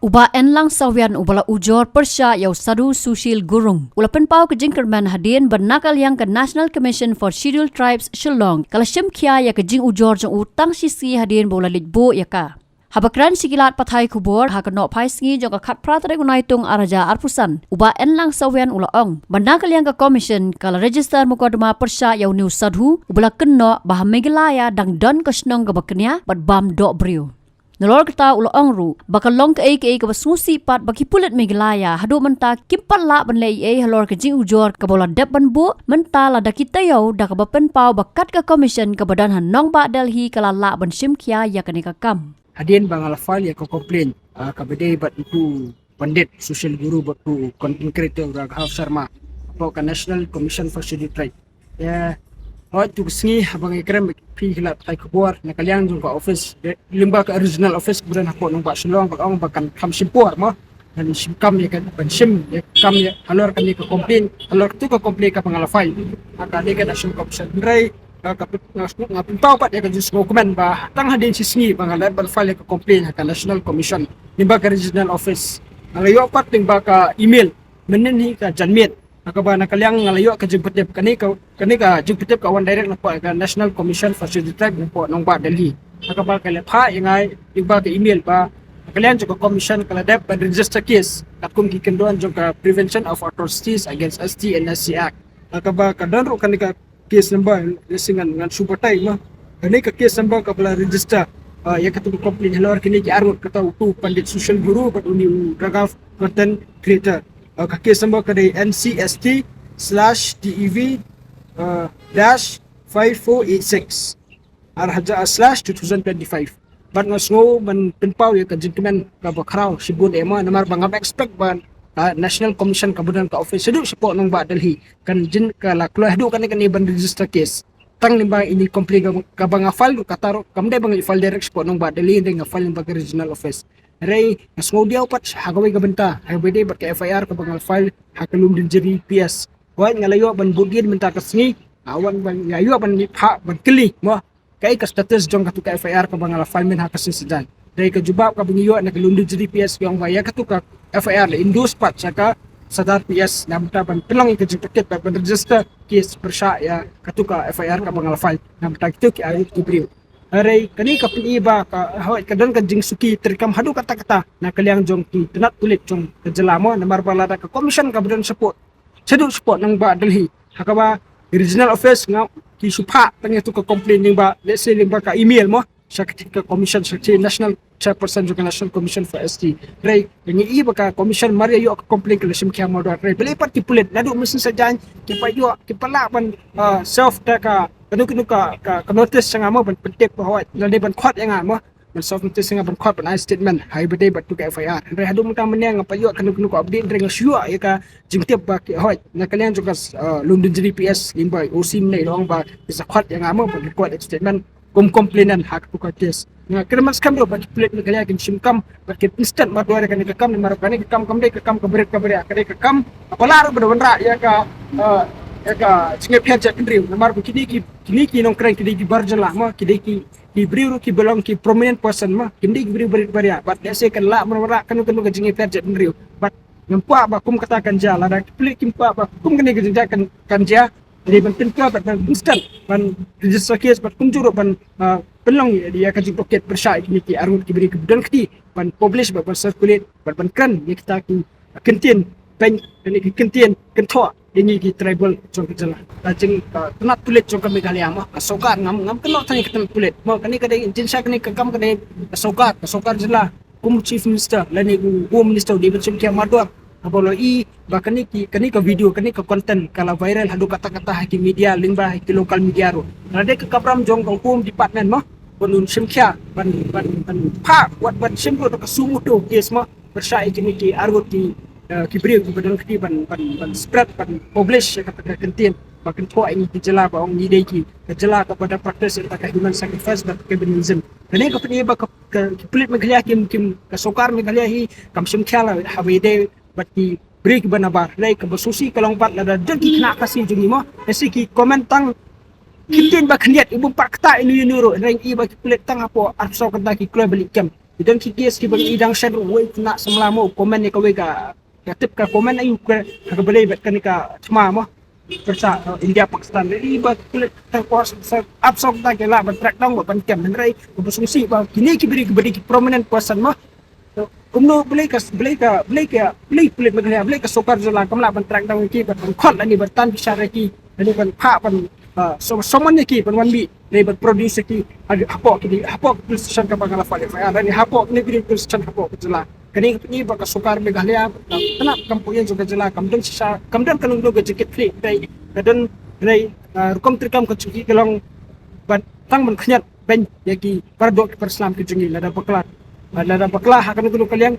Uba enlang sawian ubala ujor persya yau sadu Sushil Gurung. Ula penpau ke jingkerman hadien bernakal yang ke National Commission for Scheduled Tribes Shillong. Kala syem kia ya ke jing ujor jang utang sisi hadien bola litbo ya ka. Habakran sikilat pathai kubor ha kenok pai singi jang ke khat pratare gunaitung araja arpusan. Uba enlang sawian ula ong. Bernakal yang ke commission kala register mukadama persya yau new sadhu ubala kenok bah megelaya dang don kesnong ke baknya bat bam dok brio. Nalor kata ulo ongru bakal long ke ke basusi pat baki pulit megelaya hadu menta kimpat la ban lei halor ke jing ujor ke bola dep ban bu menta la da kita yo da ke bapen pau bakat ke commission ke badan hanong ba Delhi kala la ban sim kia ya kene ka kam hadien bangal file ya ko complain ka bede bat itu pandit social guru batu content creator Raghav Sharma po ka National Commission for Scheduled Tribes ya hoy tu singi abang ikrem pi hilat tai kubor na kalian jung ka office limba ka original office kemudian hako nung ba sulong ba ong bakan kam simpor mo dan sim kam ya kan ban sim ya kam ya halor kan ka complain halor tu ka complain ka pangala file aka de ka national commission rai ka ngapin tau pat ya ka just dokumen ba tang hadin si singi pangala bal file ka complain ka national commission limba ka original office alayo pat limba ka email menen ka janmit akaba nakaliang ngalayo ka jemputip kani ka jemputip ka one direct na po ka National Commission for Scheduled Tribes po nong ba Delhi akaba kala pha ingay iba ka email ba nakaliang ka commission kala dep ban register case kat kung gikenduan jong ka Prevention of Atrocities Against ST and SC Act akaba kadonro kani ka case number lesingan ngan subatay mo kani ka case number ka bala register ya katu complain halor kini ki arut kata tu pandit social guru pat uni Raghav content creator case number kada NCST/DEV-5486 arhaja /2025 but ngasngo man penpau ya ka gentleman ka bakraw sibun ema namar bangab expect ban National Commission kabudan ka office sedu sipo nong ba Delhi kan jin ka laklo hadu kan ban register case tang limba ini complain ka banga file kataro kamde bang file direct sipo nong ba Delhi ndeng file limba ka regional office Ray, ngasngo diaw pat hagaway gabenta. Hagaway bat ka FIR ka bangal file hakalum din jeri PS. Hoy ngalayo ban budgin menta kasngi. Awan ban yayo ban ha ban kili mo. Kay ka status jong katu ka FIR ka bangal file men hakasin sedan. Ray ka jubab ka bangiyo na kalum din jeri PS yung baya katu ka FIR la indus pat saka sadar PS namta ban pelang ka jupakit ban register case persya ya katu ka FIR ka bangal file namta kitu ki ayut ibriw. Aray kani ka piniba ka hoy kadang ka jing suki terkam hadu kata-kata na kaliang jong ki tenat tulit jong kejelamo na marbalada ka commission ka badan support sedu support nang ba Delhi hakaba regional office nga ki supa tanya tu ka complain ning ba let's say ning ba ka email mo sa ka commission sa national chairperson jong National Commission for ST ray ni iba ka commission maria yo ka complain ka sim kya mo do ray belipat ti pulit nadu mesin sa jan ki pa yo ki pala ban self ta ka kanu ka notice nga mo ban pentip bahwa na ban khot nga mo ban self notice nga ban khot ban statement hay bade bat ka FIR re hadu mo taman nga payo kanu ka update re nga syua ya ka jingtip ba ki hoy na kalian juga lundin jeri PS limbay usim na ilong ba isa khot nga mo ban khot statement complainan hak tu ka case nga kreman scam do ba plate na kalian kin simkam ba kit instant ma duare kan ka kam ni marap kan ka kam kam de ka kam ka beret ka kam apala ro ba ya ka eka singe pyaja kendri namar ko kini ki nong kren kini ki barjala ma kini ki briu ki belong ki prominent person ma kini ki briu baria but dia se kan la marwara kan ka jinge pyaja kendri but nampa ba kum katakan jala da klik kimpa ba kum kini ka kan ja jadi bentin ka ba instant ban register case but kum juro ban pelong dia ka jipoket bersai kini ki arut ki beri kebudan kti ban publish ba circulate ban kan ni kita ki kentin pen ni ki kentin kentho ini ki tribal jong kejala jing tenat tulit jong kami Meghalaya mah kasokar ngam kenok tanya ketenat tulit mau kani kadai insya kani kam kadai kasokar jela kum chief minister lani home minister di bencim kia madwa abolo i ba kani ka video kani ka content kala viral hadu kata-kata haki media lingba haki local media ro nade ka kabram jong ka home department mah bonun simkia ban pa wat sim ro ka sumuto kes mah bersai kini ki argot ki beri ki badan kiti ban spread ban publish kata kentin bakin ko ini dijela ba ong ide ki jela kepada praktis ta human sacrifice dan feminism kani ka pini ba ka kulit Meghalaya kim ka sokar Meghalaya hi kam sim khala hawide bati beri ki banabar lai ka basusi kalong pat la dan ki kena kasi jungi mo esi ki komentang kitin ba kniat ibu pakta ini nuro reng i ba kulit tang apo arso kata ki klo balik kam Idan kikis ki bagi idang shed wei nak semlamo komen ni kawai ka tip ka komen ayu ka boleh bet kan ka cuma mo persa India Pakistan ni ba kulit kuas absorb ta ke la ban track down ban kem menrai bersungsi ba kini ki beri prominent kuasan mo kumno boleh kulit boleh ka sokar jala kamla ban track down ki ban khot ani ban bisa ki ani ban pha ban so someone ki ban wan bi ni ban produce ki hapok position ka bangala fale fa ani hapok ni beri position hapok jala kani ni ba ka sokar Meghalaya tanap kampuyan juga jala kamdan kanung do gejekit free dai kadan nai rukom trikam ka cuki kelong ban tang ban khnyat ben yaki pardok perslam ki jungi lada bakla hakan kuno kalian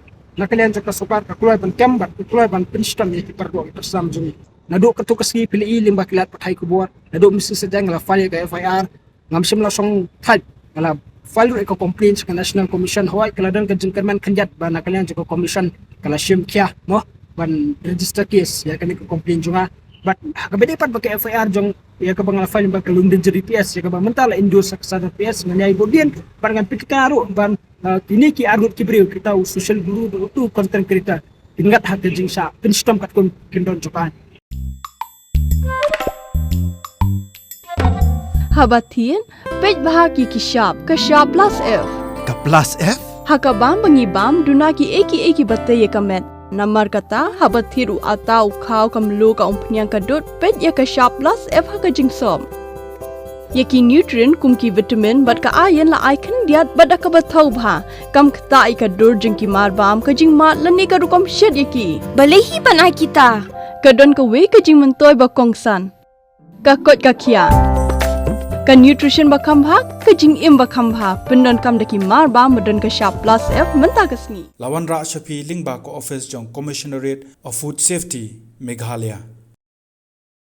jaka sokar ka kulai ban kembat kulai ban pinstam yaki pardok perslam jungi nado ketu keski pili limba kilat pakai kubuat nado misi sedang la file ka FIR ngamsim la song type la file ko complaints ka National Commission hoi kaladan ka jengkerman kanjat bana kalian jaka commission kala shim kya mo ban register case ya kan ko complain junga but kabede pat pakai FIR jong ya ka bangala file ba kalung din jeri PS ya ka ba mentala indo sa PS nganyai bodien parangan pitikaru ban kini ki arut ki brio kita social guru tu content creator ingat hati jing sa pinstom kat kun kindon jokan Habatin, pej bahagi kishab, kashab plus F. Ka plus F? Hakabam bangibam dunaki eki batay kamet. Namar kata habathiru atau kau kamlu ka umpnyang kadut pej ya kashab plus F haka jingsom. Yaki nutrient kumki vitamin bat ka ayan la icon diat bat akabatau bha. Kam kata ikadur jingki marbam ka jing mat lani ka rukom shed yaki. Balehi panai kita. Kadon ka we ka jing mentoy ba kongsan. Kakot ka kia. Ka nutrition bakam bha ka jing im bakam bha pendon kam daki mar ba modon ka sharp plus F menta kasni Lawan Ra Shafi Lingba ko office jong Commissionerate of Food Safety Meghalaya